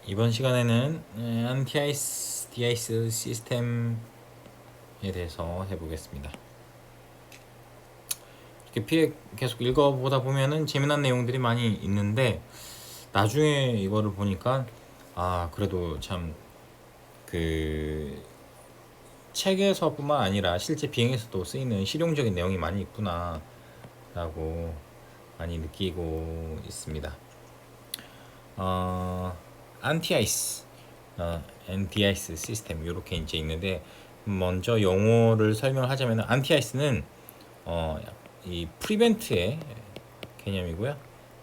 이번 시간에는 안티아이스 디아이스 시스템에 대해서 해보겠습니다. 이렇게 피해 계속 읽어보다 보면은 재미난 내용들이 많이 있는데 나중에 이거를 보니까 그래도 참 그 책에서뿐만 아니라 실제 비행에서도 쓰이는 실용적인 내용이 많이 있구나 라고 많이 느끼고 있습니다. 안티아이스 안티아이스 시스템 이렇게 이제 있는데, 먼저 용어를 설명하자면 안티아이스는 이 프리벤트의 개념이고요.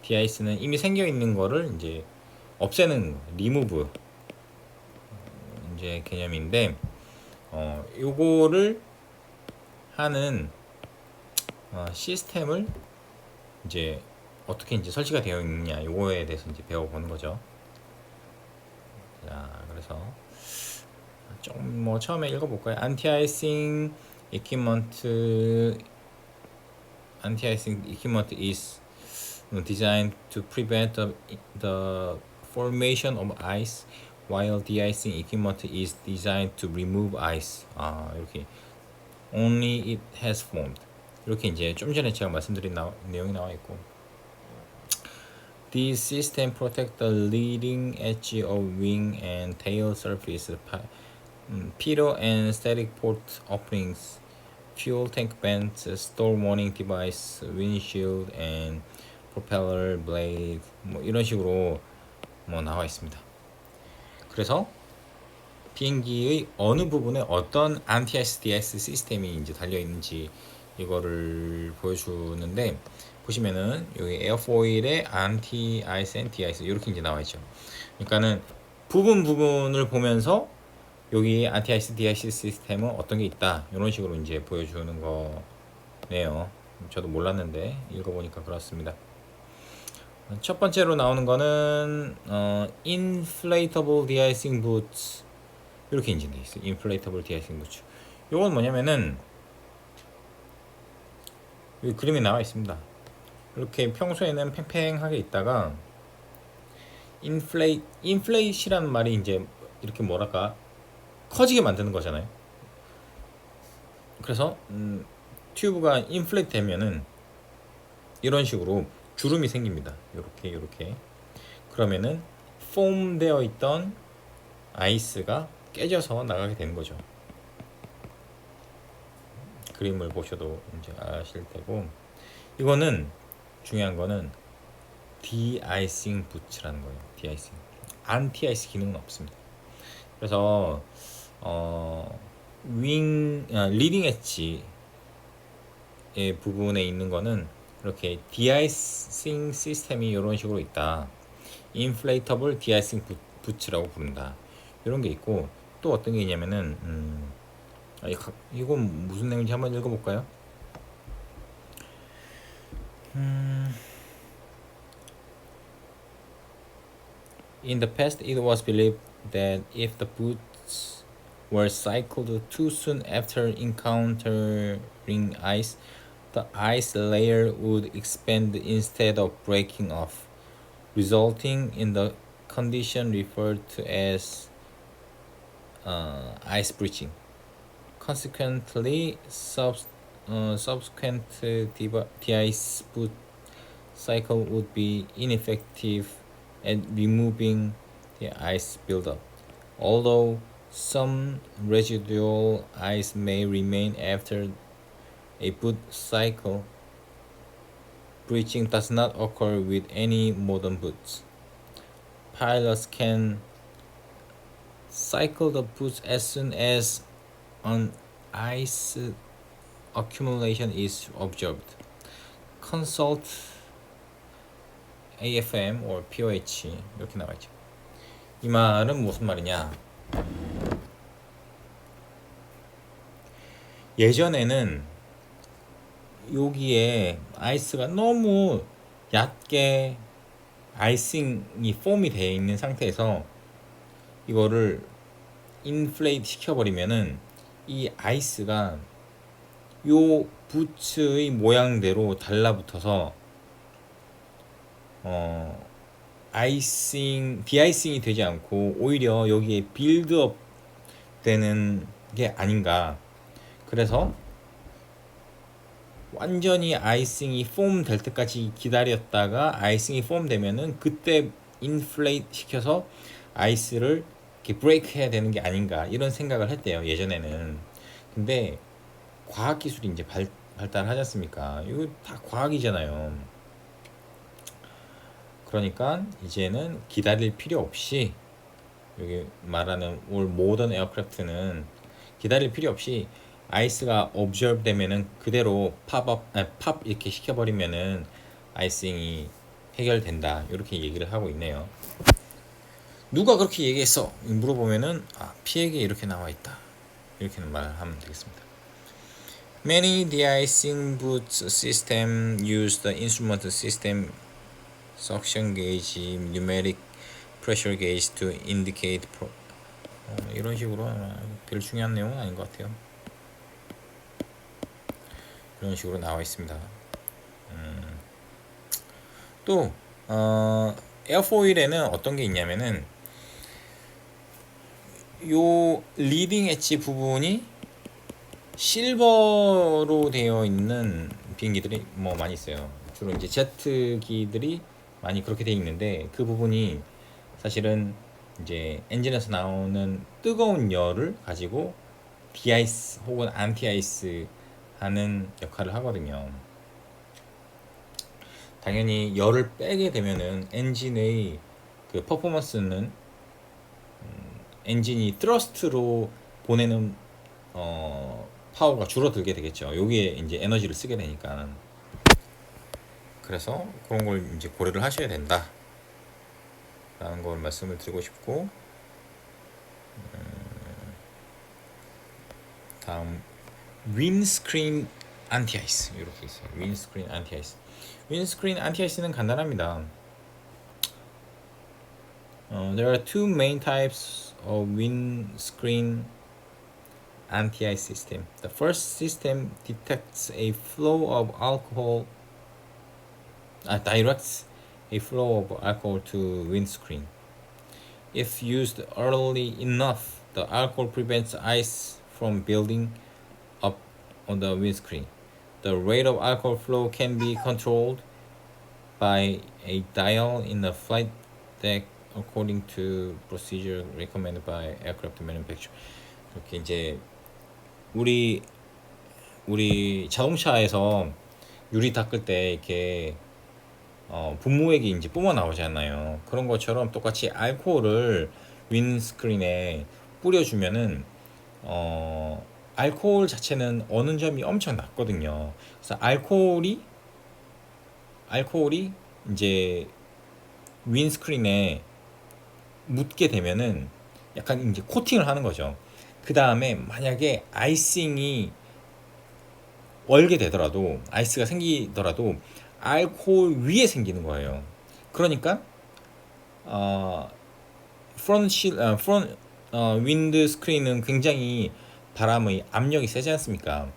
디아이스는 이미 생겨 있는 거를 이제 없애는 리무브 이제 개념인데, 요거를 하는 시스템을 이제 어떻게 이제 설치가 되어 있느냐 요거에 대해서 이제 배워보는 거죠. 자, 그래서 좀 뭐 처음에 읽어볼까요? Anti-icing equipment is designed to prevent the formation of ice, while de-icing equipment is designed to remove ice. 이렇게 only it has formed. 이렇게 이제 좀 전에 제가 말씀드린 내용이 나와 있고, These systems protect the leading edge of wing and tail surface, pitot and static port openings, fuel tank vents, storm warning device, windshield, and propeller blade. 뭐 이런 식으로 뭐 나와 있습니다. 그래서 비행기의 어느 부분에 어떤 안티-IS 시스템이 이제 달려 있는지 이거를 보여주는데, 보시면은 여기 에어포일에 안티-아이스 앤 디아이스 이렇게 이제 나와 있죠. 그러니까는 부분을 보면서 여기 안티-아이스 디아이스 시스템은 어떤 게 있다 이런 식으로 이제 보여주는 거네요. 저도 몰랐는데 읽어보니까 그렇습니다. 첫 번째로 나오는 거는 inflatable de-icing boots 이렇게 이제 돼 있어요. inflatable de-icing boots. 이건 뭐냐면은 여기 그림이 나와 있습니다. 이렇게 평소에는 팽팽하게 있다가 인플레이트이라는 말이 이제 이렇게 뭐랄까 커지게 만드는 거잖아요. 그래서 튜브가 인플레이트 되면은 이런 식으로 주름이 생깁니다. 이렇게 그러면은 폼 되어 있던 아이스가 깨져서 나가게 되는 거죠. 그림을 보셔도 이제 아실 테고, 이거는 중요한 거는 디아이싱 부츠라는 거예요. 디아이싱. 안티아이스 기능은 없습니다. 그래서 리딩 엣지의 부분에 있는 거는 이렇게 디아이싱 시스템이 이런 식으로 있다. 인플레이터블 디아이싱 부츠라고 부른다. 이런 게 있고, 또 어떤 게 있냐면은 이건 무슨 내용인지 한번 읽어볼까요? In the past, it was believed that if the boots were cycled too soon after encountering ice, the ice layer would expand instead of breaking off, resulting in the condition referred to as ice breaching. Consequently, subsequent de-ice boot cycle would be ineffective at removing the ice buildup. Although some residual ice may remain after a boot cycle, breaching does not occur with any modern boots. Pilots can cycle the boots as soon as an ice accumulation is observed. Consult AFM or POH 이렇게 나와 있죠. 이 말은 무슨 말이냐? 예전에는 여기에 아이스가 너무 얕게 아이싱이 폼이 되어 있는 상태에서 이거를 인플레이트 시켜버리면은 이 아이스가 요 부츠의 모양대로 달라붙어서 디아이싱이 되지 않고 오히려 여기에 빌드업 되는 게 아닌가. 그래서 완전히 아이싱이 폼 될 때까지 기다렸다가 아이싱이 폼 되면은 그때 인플레이트 시켜서 아이스를 이렇게 브레이크 해야 되는 게 아닌가 이런 생각을 했대요 예전에는. 근데 과학 기술이 이제 발달하지 않습니까? 이거 다 과학이잖아요. 그러니까 이제는 기다릴 필요 없이 여기 말하는 올 모던 에어크래프트는 기다릴 필요 없이 아이스가 observe 되면은 그대로 팝 이렇게 시켜버리면은 아이싱이 해결된다 이렇게 얘기를 하고 있네요. 누가 그렇게 얘기했어? 물어보면은 피에게 이렇게 나와 있다 이렇게 말하면 되겠습니다. Many de-icing booth system use the instrument system suction gauge, pneumatic pressure gauge to indicate 이런 식으로 별 중요한 내용은 아닌 것 같아요. 이런 식으로 나와 있습니다. 또 에어포일에는 어떤 게 있냐면은 요 리딩 엣지 부분이 실버로 되어 있는 비행기들이 뭐 많이 있어요. 주로 이제 제트기들이 많이 그렇게 되어 있는데 그 부분이 사실은 이제 엔진에서 나오는 뜨거운 열을 가지고 디아이스 혹은 안티아이스 하는 역할을 하거든요. 당연히 열을 빼게 되면은 엔진의 그 퍼포먼스는 엔진이 트러스트로 보내는 파워가 줄어들게 되겠죠. 여기에 이제 에너지를 쓰게 되니까. 그래서 그런 걸 이제 고려를 하셔야 된다 라는 걸 말씀을 드리고 싶고, 다음 윈스크린 안티아이스 이렇게 있어요. 윈스크린 안티아이스. 윈스크린 안티아이스는 간단합니다. There are two main types of windscreen anti-ice system. The first system detects a flow of alcohol, directs a flow of alcohol to windscreen. If used early enough, the alcohol prevents ice from building up on the windscreen. The rate of alcohol flow can be controlled by a dial in the flight deck according to procedure recommended by aircraft manufacturer. 이렇게 이제 우리 자동차에서 유리 닦을 때 이렇게 분무액이 이제 뿜어 나오잖아요. 그런 것처럼 똑같이 알코올을 윈스크린에 뿌려주면은 알코올 자체는 어는 점이 엄청 낮거든요. 그래서 알코올이 이제 윈스크린에 묻게 되면은 약간 이제 코팅을 하는 거죠. 그 다음에 만약에 아이싱이 얼게 되더라도, 아이스가 생기더라도 알코올 위에 생기는 거예요. 그러니까 윈드 스크린은 굉장히 바람의 압력이 세지 않습니까?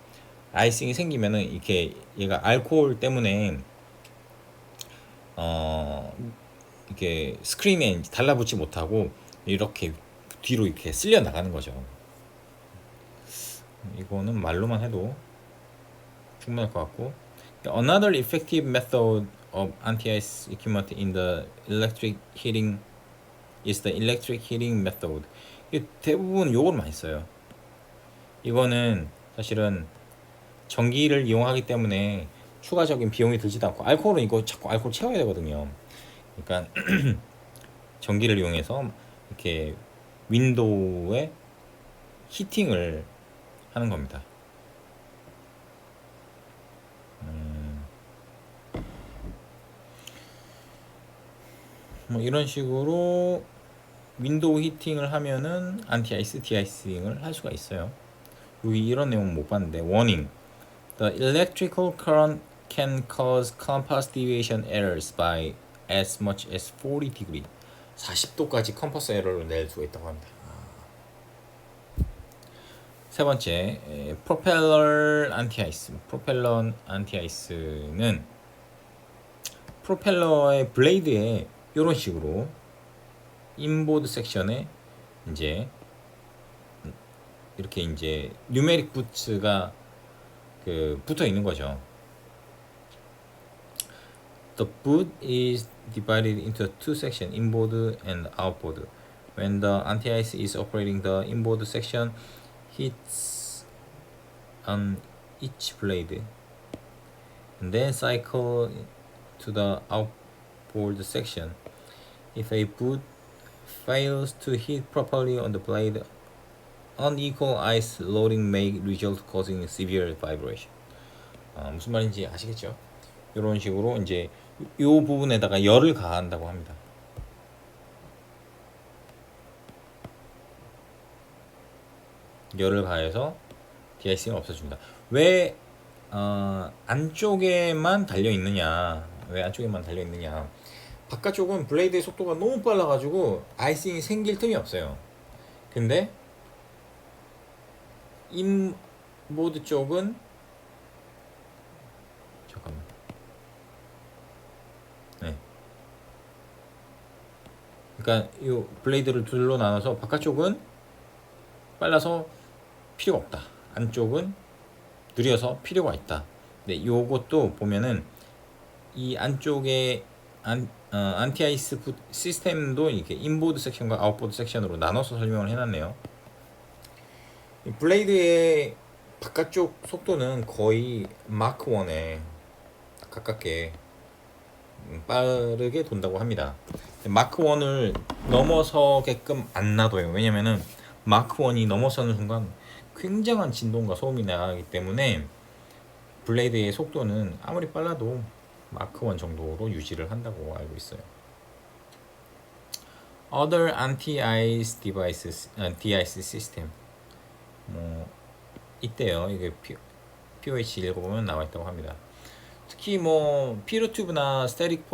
아이싱이 생기면은 이렇게 얘가 알코올 때문에 이렇게 스크린에 달라붙지 못하고 이렇게 뒤로 이렇게 쓸려 나가는 거죠. 이거는 말로만 해도 충분할 것 같고. Another effective method of anti-ice equipment in the electric heating is the electric heating method. 대부분 요걸 많이 써요. 이거는 사실은 전기를 이용하기 때문에 추가적인 비용이 들지도 않고, 알코올은 이거 자꾸 알코올 채워야 되거든요. 그러니까 전기를 이용해서 이렇게 윈도우에 히팅을 하는 겁니다. 뭐 이런 식으로 윈도우 히팅을 하면은 안티아이스, 디아이싱을 할 수가 있어요. 여기 이런 내용 못 봤는데, warning. The electrical current can cause compass deviation errors by as much as 40 degree. 40도까지 컴퍼스 에러를 낼 수가 있다고 합니다. 세 번째, 프로펠러 안티아이스. 프로펠러 안티아이스는 프로펠러의 블레이드에 이런 식으로 인보드 섹션에 이제 이렇게 이제 뉴메릭 부츠가 그 붙어 있는 거죠. The boot is divided into two sections, inboard and outboard. When the anti-ice is operating, the inboard section hits on each blade and then cycle to the outboard section. If a boot fails to hit properly on the blade, unequal ice loading may result causing severe vibration. 무슨 말인지 아시겠죠? 이런 식으로 이제 이 부분에다가 열을 가한다고 합니다. 열을 가해서 디아이싱을 없애준다. 왜 안쪽에만 달려 있느냐? 왜 안쪽에만 달려 있느냐? 바깥쪽은 블레이드의 속도가 너무 빨라가지고 아이싱이 생길 틈이 없어요. 근데 인보드 쪽은 잠깐만. 네. 그러니까 이 블레이드를 둘로 나눠서 바깥쪽은 빨라서 필요가 없다. 안쪽은 느려서 필요가 있다. 네, 요것도 보면은 이 안쪽에 안티아이스 시스템도 이렇게 인보드 섹션과 아웃보드 섹션으로 나눠서 설명을 해놨네요. 블레이드의 바깥쪽 속도는 거의 마크 1에 가깝게 빠르게 돈다고 합니다. 마크 1을 넘어서게끔 안 놔둬요. 왜냐면은 마크 1이 넘어서는 순간 굉장한 진동과 소음이 나기 때문에 블레이드의 속도는 아무리 빨라도 마크 1 정도로 유지를 한다고 알고 있어요. Other anti-ice devices, de-ice system 뭐 있대요. 이게 POH 읽어보면 나와 있다고 합니다. 특히 뭐 피로 튜브나 스테릭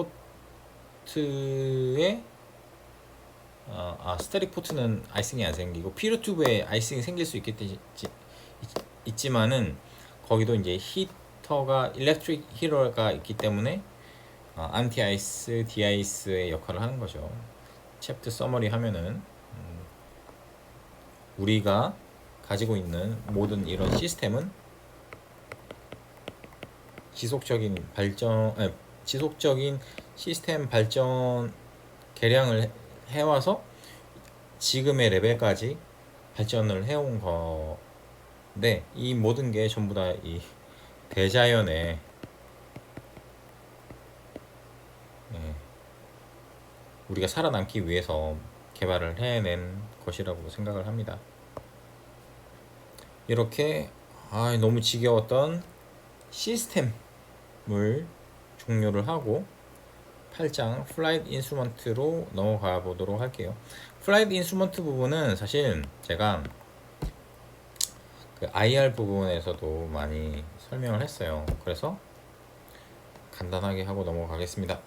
포트에 스테릭 포트는 아이싱이 안 생기고 피로 튜브에 아이싱이 생길 수 있지만은 거기도 이제 히터가 일렉트릭 히터가 있기 때문에 안티 아이스, 디아이스의 역할을 하는 거죠. 챕터 서머리 하면은 우리가 가지고 있는 모든 이런 시스템은 지속적인 시스템 발전 개량을 해와서 지금의 레벨까지 발전을 해온 건데, 이 모든 게 전부 다 이 대자연의 우리가 살아남기 위해서 개발을 해낸 것이라고 생각을 합니다. 이렇게 너무 지겨웠던 시스템을 종료를 하고 8장 플라이트 인스트루먼트로 넘어가 보도록 할게요. 플라이트 인스트루먼트 부분은 사실 제가 그 IR 부분에서도 많이 설명을 했어요. 그래서 간단하게 하고 넘어가겠습니다.